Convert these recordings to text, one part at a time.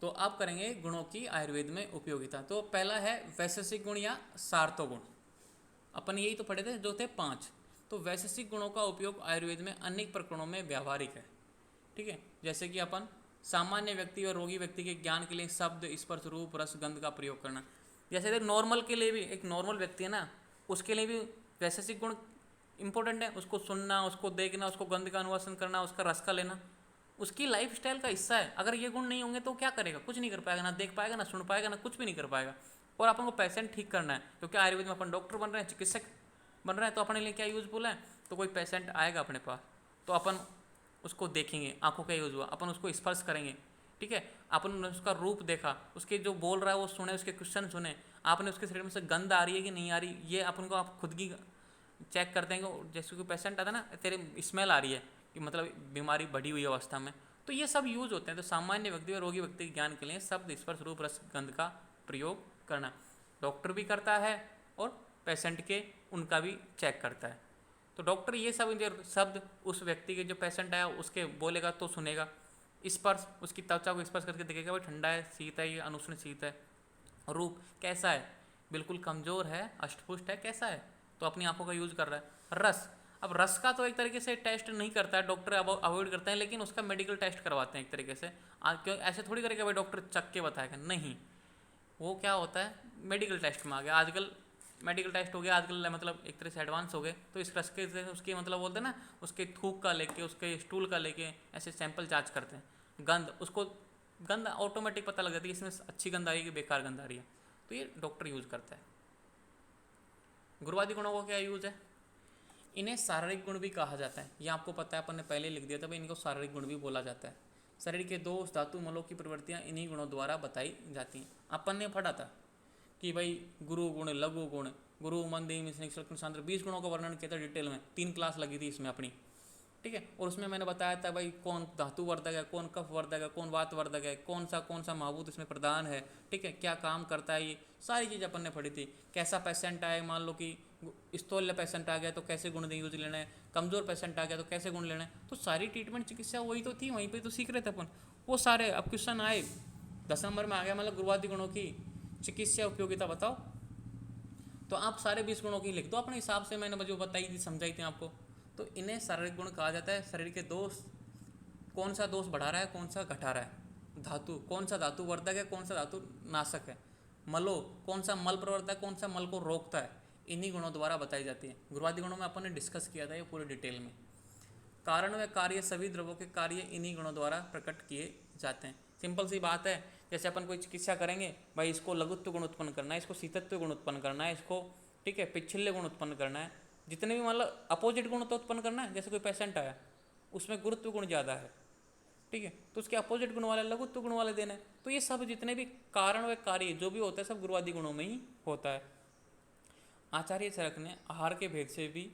तो आप करेंगे गुणों की आयुर्वेद में उपयोगिता। तो पहला है वैशेषिक गुण या सार्थो गुण। अपन यही तो पढ़े थे, जो थे 5। तो वैशेषिक गुणों का उपयोग आयुर्वेद में अनेक प्रकरणों में व्यावहारिक है। ठीक है, जैसे कि अपन सामान्य व्यक्ति और रोगी व्यक्ति के ज्ञान के लिए शब्द, स्पर्श, रूप, रस, गंध का प्रयोग करना। जैसे नॉर्मल के लिए भी, एक नॉर्मल व्यक्ति है ना, उसके लिए भी वैशेषिक गुण इंपॉर्टेंट है। उसको सुनना, उसको देखना, उसको गंध का अनुवासन करना, उसका रस का लेना उसकी लाइफ स्टाइल का हिस्सा है। अगर ये गुण नहीं होंगे तो क्या करेगा? कुछ नहीं कर पाएगा, ना देख पाएगा, ना सुन पाएगा, ना कुछ भी नहीं कर पाएगा। और अपन को पेशेंट ठीक करना है, क्योंकि आयुर्वेद में अपन डॉक्टर बन रहे हैं, चिकित्सक बन रहे हैं, तो अपने लिए क्या यूजफुल है? तो कोई पेशेंट आएगा अपने पास तो अपन उसको देखेंगे, आंखों का यूज हुआ, अपन उसको स्पर्श करेंगे। ठीक है, अपन उसका रूप देखा, उसके जो बोल रहा है वो सुने, उसके क्वेश्चन सुने, आपने उसके शरीर में से गंध आ रही है कि नहीं आ रही, ये अपन को आप खुद की चेक करते हैं। कि जैसे कोई पेशेंट आता है ना, तेरे स्मेल आ रही है कि मतलब बीमारी बढ़ी हुई अवस्था में, तो ये सब यूज होते हैं। तो सामान्य व्यक्ति और रोगी व्यक्ति के ज्ञान के लिए शब्द, स्पर्श, रूप, रस, गंध का प्रयोग करना डॉक्टर भी करता है और पेशेंट के उनका भी चेक करता है। तो डॉक्टर ये सब शब्द उस व्यक्ति के, जो पेशेंट है उसके बोलेगा तो सुनेगा। स्पर्श, उसकी त्वचा को स्पर्श करके देखेगा भाई ठंडा है, शीत है, या अनुष्ण शीत है। रूप कैसा है, बिल्कुल कमजोर है, अष्टपुष्ट है, कैसा है, तो अपनी आंखों का यूज कर रहा है। रस, अब रस का तो एक तरीके से टेस्ट नहीं करता है डॉक्टर, अवॉइड करते हैं, लेकिन उसका मेडिकल टेस्ट करवाते हैं एक तरीके से। क्यों ऐसे थोड़ी करेगा भाई डॉक्टर चख के बताएगा, नहीं। वो क्या होता है, मेडिकल टेस्ट में आ गया आजकल। मेडिकल टेस्ट हो गया आजकल, मतलब एक तरह से एडवांस हो गए। तो इस रस के उसके मतलब बोलते हैं ना, उसके थूक का लेके, उसके स्टूल का लेके ऐसे सैंपल जांच करते हैं। गंध, उसको गंध ऑटोमेटिक पता लग जाती है, इसमें अच्छी गंध आ रही है कि बेकार गंध आ रही है। तो ये डॉक्टर यूज करता है। गुरुवादी गुणों का क्या यूज है? इन्हें शारीरिक गुण भी कहा जाता है। ये आपको पता है, अपन ने पहले लिख दिया था भाई, इनको शारीरिक गुण भी बोला जाता है। शरीर के दोष, धातु, मलों की प्रवृत्तियां इन्हीं गुणों द्वारा बताई जाती हैं। अपन ने पढ़ा था कि भाई गुरु गुण, लघु गुण, गुरु मंदी सांद्र 20 गुणों का वर्णन किया था डिटेल में। 3 क्लास लगी थी इसमें अपनी। ठीक है, और उसमें मैंने बताया था भाई कौन धातु वर्धक है, कौन कफ वर्धक है, कौन वात वर्धक है, कौन सा महाभूत इसमें प्रदान है। ठीक है, क्या काम करता है, ये सारी चीज़ अपन ने पढ़ी थी। कैसा पेशेंट आए, मान लो कि स्थूल्य पेशेंट आ गया तो कैसे गुण यूज लेना है, कमजोर पेशेंट आ गया तो कैसे गुण लेना है। तो सारी ट्रीटमेंट चिकित्सा वही तो थी, वहीं पर तो सीख रहे थे अपन। वो सारे अब क्वेश्चन आए 10 नंबर में आ गया, मतलब गुरुवादी गुणों की चिकित्सा उपयोगिता बताओ। तो आप सारे 20 गुणों की लिख दो अपने हिसाब से, मैंने जो बताई थी, समझाई थी आपको। तो इन्हें शारीरिक गुण कहा जाता है। शरीर के दोष, कौन सा दोष बढ़ा रहा है, कौन सा घटा रहा है। धातु, कौन सा धातु वर्धक है, कौन सा धातु नाशक है। मलो, कौन सा मल प्रवर्तक है, कौन सा मल को रोकता है। इन्हीं गुणों द्वारा बताई जाती है। गुरुवादी गुणों में अपन ने डिस्कस किया था ये पूरे डिटेल में। कारण व कार्य, सभी द्रव्यों के कार्य इन्हीं गुणों द्वारा प्रकट किए जाते हैं। सिंपल सी बात है, जैसे अपन कोई चिकित्सा करेंगे भाई, इसको लघुत्व गुण उत्पन्न करना है, इसको शीतत्व गुण उत्पन्न करना है, इसको ठीक है पिच्छल्य गुण उत्पन्न करना है, जितने भी मतलब अपोजिट गुण तो उत्पन्न करना है। जैसे कोई पेशेंट आया, उसमें गुरुत्व गुण ज़्यादा है, ठीक है, तो उसके अपोजिट गुण वाले लघुत्व गुण वाले देने। तो ये सब जितने भी कारण व कार्य जो भी होता है सब गुरुवादी गुणों में ही होता है। आचार्य चरक ने आहार के भेद से भी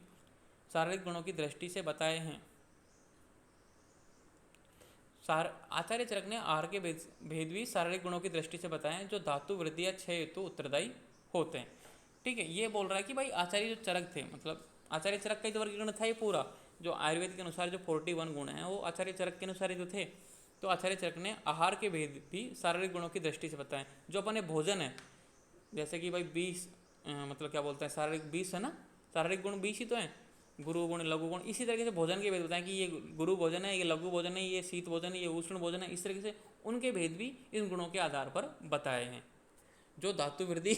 शारीरिक गुणों की दृष्टि से बताए हैं। आचार्य चरक ने आहार के भेद भी शारीरिक गुणों की दृष्टि से बताए हैं, जो धातु, वृद्धि या क्षय हेतु उत्तरदायी होते हैं। ठीक है, ये बोल रहा है कि भाई आचार्य जो चरक थे, मतलब आचार्य चरक का ही तो वर्गीकरण था ये पूरा, जो आयुर्वेद के अनुसार जो 41 गुण हैं वो आचार्य चरक के अनुसार ही तो थे। तो आचार्य चरक ने आहार के भेद भी शारीरिक गुणों की दृष्टि से बताएं। जो अपने भोजन है, जैसे कि भाई 20 मतलब क्या बोलते हैं, शारीरिक 20 है ना, शारीरिक गुण 20 ही तो हैं, गुरु गुण, लघु गुण। इसी तरीके से भोजन के भेद बताएं कि ये गुरु भोजन है, ये लघु भोजन है, ये शीत भोजन है, ये उष्ण भोजन है। इस तरीके से उनके भेद भी इन गुणों के आधार पर बताए हैं। जो धातु वृद्धि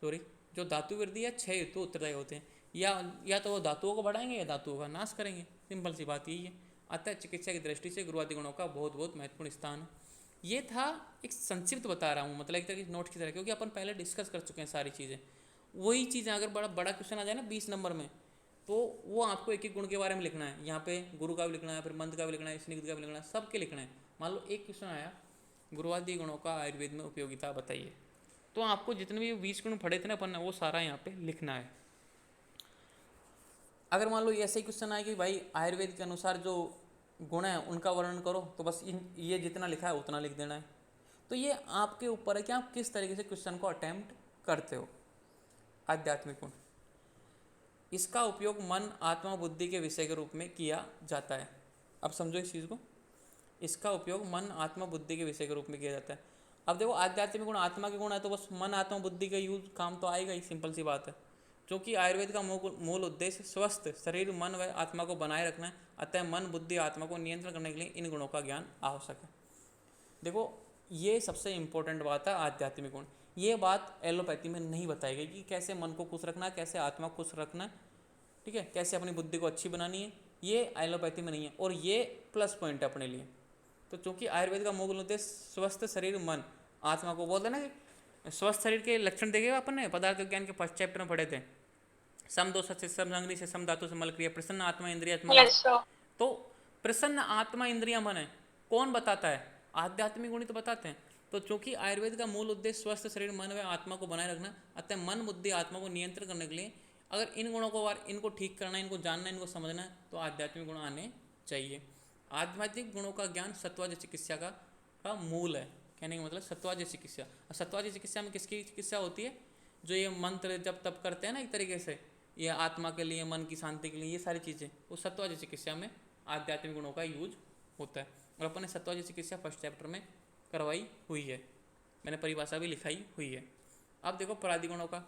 सॉरी, जो धातु वृद्धि या क्षय हेतु उत्तरदायी होते हैं, या तो वो धातुओं को बढ़ाएंगे या धातुओं का नाश करेंगे। सिंपल सी बात यही है। अतः चिकित्सा की दृष्टि से गुरुवादी गुणों का बहुत बहुत महत्वपूर्ण स्थान है। ये था एक संक्षिप्त बता रहा हूँ, मतलब एक तरह की नोट की तरह, क्योंकि अपन पहले डिस्कस कर चुके हैं सारी चीज़ें। वही चीज़ें अगर बड़ा बड़ा क्वेश्चन आ जाए ना 20 नंबर में, तो वो आपको एक एक गुण के बारे में लिखना है। यहाँ पे गुरु का भी लिखना है, फिर मंद का भी लिखना है, स्निग्ध का भी लिखना है, सबके लिखना है। मान लो एक क्वेश्चन आया, गुरुवादी गुणों का आयुर्वेद में उपयोगिता बताइए, तो आपको जितने भी 20 गुण पढ़े थे ना अपन ने, वो सारा यहाँ पे लिखना है। अगर मान लो ऐसे ही क्वेश्चन आए कि भाई आयुर्वेद के अनुसार जो गुण है उनका वर्णन करो, तो बस ये जितना लिखा है उतना लिख देना है। तो ये आपके ऊपर है कि आप किस तरीके से क्वेश्चन को अटेम्प्ट करते हो। आध्यात्मिक गुण, इसका उपयोग मन, आत्मा, बुद्धि के विषय के रूप में किया जाता है। अब समझो इस चीज़ को। इसका उपयोग मन आत्मा बुद्धि के विषय के रूप में किया जाता है। अब देखो आध्यात्मिक गुण आत्मा के गुण है तो बस मन आत्मा बुद्धि का यूज काम तो आएगा ही, सिंपल सी बात है। क्योंकि आयुर्वेद का मूल उद्देश्य स्वस्थ शरीर मन व आत्मा को बनाए रखना है, अतः मन बुद्धि आत्मा को नियंत्रण करने के लिए इन गुणों का ज्ञान आवश्यक है। देखो ये सबसे इंपॉर्टेंट बात है आध्यात्मिक गुण। ये बात एलोपैथी में नहीं बताई गई कि कैसे मन को खुश रखना है, कैसे आत्मा को खुश रखना है, ठीक है, कैसे अपनी बुद्धि को अच्छी बनानी है, ये एलोपैथी में नहीं है। और ये प्लस पॉइंट है अपने लिए। तो चूंकि आयुर्वेद का मूल उद्देश्य स्वस्थ शरीर मन आत्मा को, बोलते ना कि स्वस्थ शरीर के लक्षण देखेगा अपन ने पदार्थ विज्ञान के फर्स्ट चैप्टर में पढ़े थे, सम दोष से सम अग्नि से सम धातु से मल क्रिया प्रसन्न आत्मा इंद्रिय मन। Yes, sir. तो प्रसन्न आत्मा इंद्रिया मन है, कौन बताता है? आध्यात्मिक गुण ही तो बताते हैं। तो चूंकि आयुर्वेद का मूल उद्देश्य स्वस्थ शरीर मन व आत्मा को बनाए रखना, अतः मन बुद्धि आत्मा को नियंत्रण करने के लिए अगर इन गुणों को इनको ठीक करना है, इनको जानना है, इनको समझना है, तो आध्यात्मिक गुण आने चाहिए। आध्यात्मिक गुणों का ज्ञान सत्वाज चिकित्सा का मूल है। कहने का मतलब सत्वाज चिकित्सा। और सत्वाज चिकित्सा में किसकी चिकित्सा होती है? जो ये मंत्र जब तप करते हैं ना, एक तरीके से ये आत्मा के लिए, मन की शांति के लिए, ये सारी चीज़ें वो सत्वाज चिकित्सा में आध्यात्मिक गुणों का यूज होता है। और अपन ने सत्वाज चिकित्सा फर्स्ट चैप्टर में करवाई हुई है, मैंने परिभाषा भी लिखाई हुई है। अब देखो पराधी गुणों का,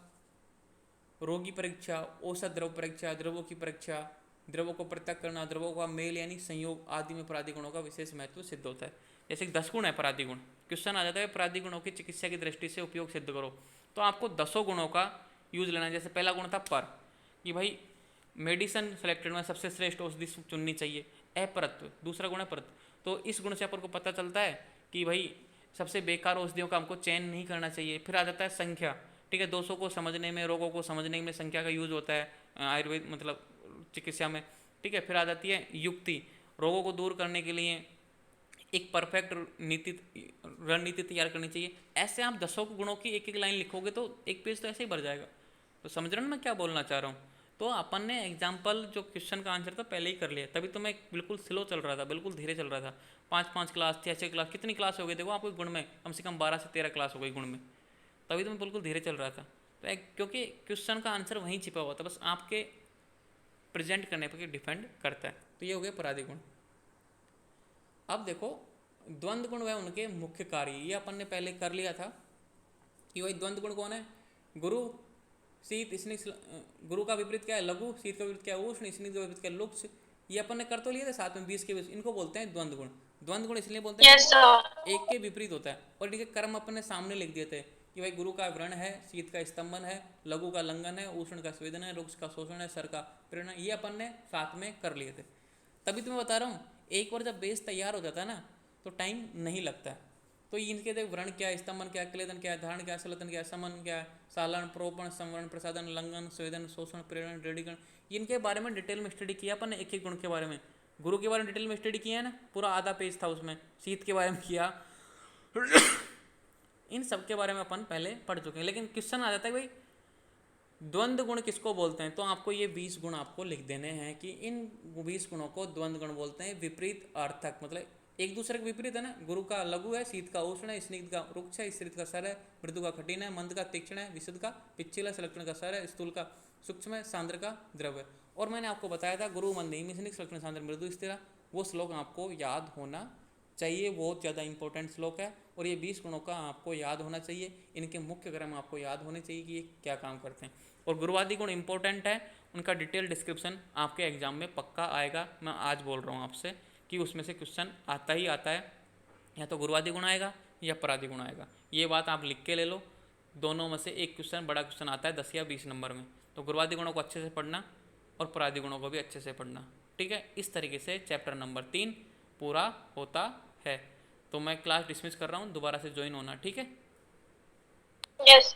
रोगी परीक्षा, औसत द्रव परीक्षा, द्रवों की परीक्षा, द्रवों को पृथक करना, द्रवों का मेल यानी संयोग आदि में पराधी गुणों का विशेष महत्व सिद्ध होता है। जैसे 10 गुण है पराधी गुण, क्वेश्चन आ जाता है पराधी गुणों की चिकित्सा की दृष्टि से उपयोग सिद्ध करो, तो आपको 10 गुणों का यूज लेना है। जैसे पहला गुण था पर, कि भाई मेडिसिन सेलेक्टेड में सबसे श्रेष्ठ औषधि चुननी चाहिए। अपरत्व दूसरा गुण है परत्व। तो इस गुण से अपन को पता चलता है कि भाई सबसे बेकार औषधियों का हमको चयन नहीं करना चाहिए। फिर आ जाता है संख्या, ठीक है, दोषों को समझने में, रोगों को समझने में संख्या का यूज होता है आयुर्वेद मतलब चिकित्सा में, ठीक है। फिर आ जाती है युक्ति, रोगों को दूर करने के लिए एक परफेक्ट रणनीति तैयार करनी चाहिए। ऐसे आप 10 गुणों की एक एक लाइन लिखोगे तो एक पेज तो ऐसे ही भर जाएगा। तो समझ रहे हो मैं क्या बोलना चाह रहा हूँ? तो अपन ने एग्जाम्पल जो क्वेश्चन का आंसर था पहले ही कर लिया, तभी तो मैं बिल्कुल स्लो चल रहा था, बिल्कुल धीरे चल रहा था। 5 क्लास 6 क्लास कितनी क्लास हो गई देखो आपको गुण में, कम से कम 12 से 13 क्लास हो गई गुण में, तभी तो मैं बिल्कुल धीरे चल रहा था। तो क्योंकि क्वेश्चन का आंसर वहीं छिपा हुआ था, बस आपके प्रेजेंट करने पर डिपेंड करता है। तो ये हो गए पराधी गुण। अब देखो द्वंद्व गुण व उनके मुख्य कार्य, ये अपन ने पहले कर लिया था कि वही द्वंद्व गुण कौन है? गुरु शीत स्निग्ध, गुरु का विपरीत क्या है? लघु, शीत का विपरीत क्या है? उष्ण, स्निग्ध का विपरीत क्या है? लुप्त। ये अपन ने कर तो लिया था साथ में 20 के 20, इनको बोलते हैं द्वंद्व गुण। द्वंद्व गुण इसलिए बोलते हैं Yes, sir. एक के विपरीत होता है। और इनके कर्म अपन ने सामने लिख दिए थे कि भाई गुरु का व्रण है, शीत का स्तंभन है, लघु का लंघन है, उष्ण का स्वेदन है, रुक्ष का शोषण है, सर का प्रेरणा, ये अपन ने साथ में कर लिए थे। तभी तो मैं बता रहा हूँ एक बार जब बेस तैयार हो जाता है ना तो टाइम नहीं लगता है। तो इनके देख व्रण क्या है, स्तंभन क्या है, क्लेदन क्या है, धारण क्या है, सलतन क्या है, समन क्या है, सालन, प्रोपण, संवरण, प्रसादन, लंघन, स्वेदन, शोषण, प्रेरण, दृढ़ीकरण, इनके बारे में डिटेल में स्टडी किया अपन ने, एक एक गुण के बारे में। गुरु के बारे में डिटेल में स्टडी किया है ना, पूरा आधा पेज था उसमें। शीत के बारे में किया इन सब के बारे में अपन पहले पढ़ चुके हैं। लेकिन क्वेश्चन आ जाता है भाई द्वंद्व गुण किसको बोलते हैं, तो आपको ये 20 गुण आपको लिख देने हैं कि इन 20 गुणों को द्वंद्व गुण बोलते हैं। विपरीत अर्थक मतलब एक दूसरे के विपरीत है ना। गुरु का लघु है, शीत का उष्ण है, स्निग्ध का रुक्ष है, स्थिर का सर है, मृदु का कठिन है, मंद का तीक्ष्ण है, विशुद्ध का पिच्छल है, सलक्षण का सर है, स्थूल का सूक्ष्म है, सांद्र का द्रव है। और मैंने आपको बताया था गुरु मंदी स्निग्ध सलक्षण सांद्र मृदु स्थिर, वो श्लोक आपको याद होना चाहिए, बहुत ज़्यादा इंपॉर्टेंट श्लोक है। और ये 20 गुणों का आपको याद होना चाहिए, इनके मुख्य कर्म आपको याद होने चाहिए कि ये क्या काम करते हैं। और गुरुवादी गुण इंपॉर्टेंट है, उनका डिटेल डिस्क्रिप्शन आपके एग्जाम में पक्का आएगा। मैं आज बोल रहा हूँ आपसे कि उसमें से क्वेश्चन आता ही आता है, या तो गुरुवादी गुण आएगा या परादी गुण आएगा। ये बात आप लिख के ले लो, दोनों में से एक क्वेश्चन बड़ा क्वेश्चन आता है 10 या 20 नंबर में। तो गुरुवादी गुणों को अच्छे से पढ़ना और परादी गुणों को भी अच्छे से पढ़ना, ठीक है। इस तरीके से चैप्टर नंबर 3 पूरा होता है। तो मैं क्लास डिसमिस कर रहा हूँ, दोबारा से ज्वाइन होना, ठीक है। Yes.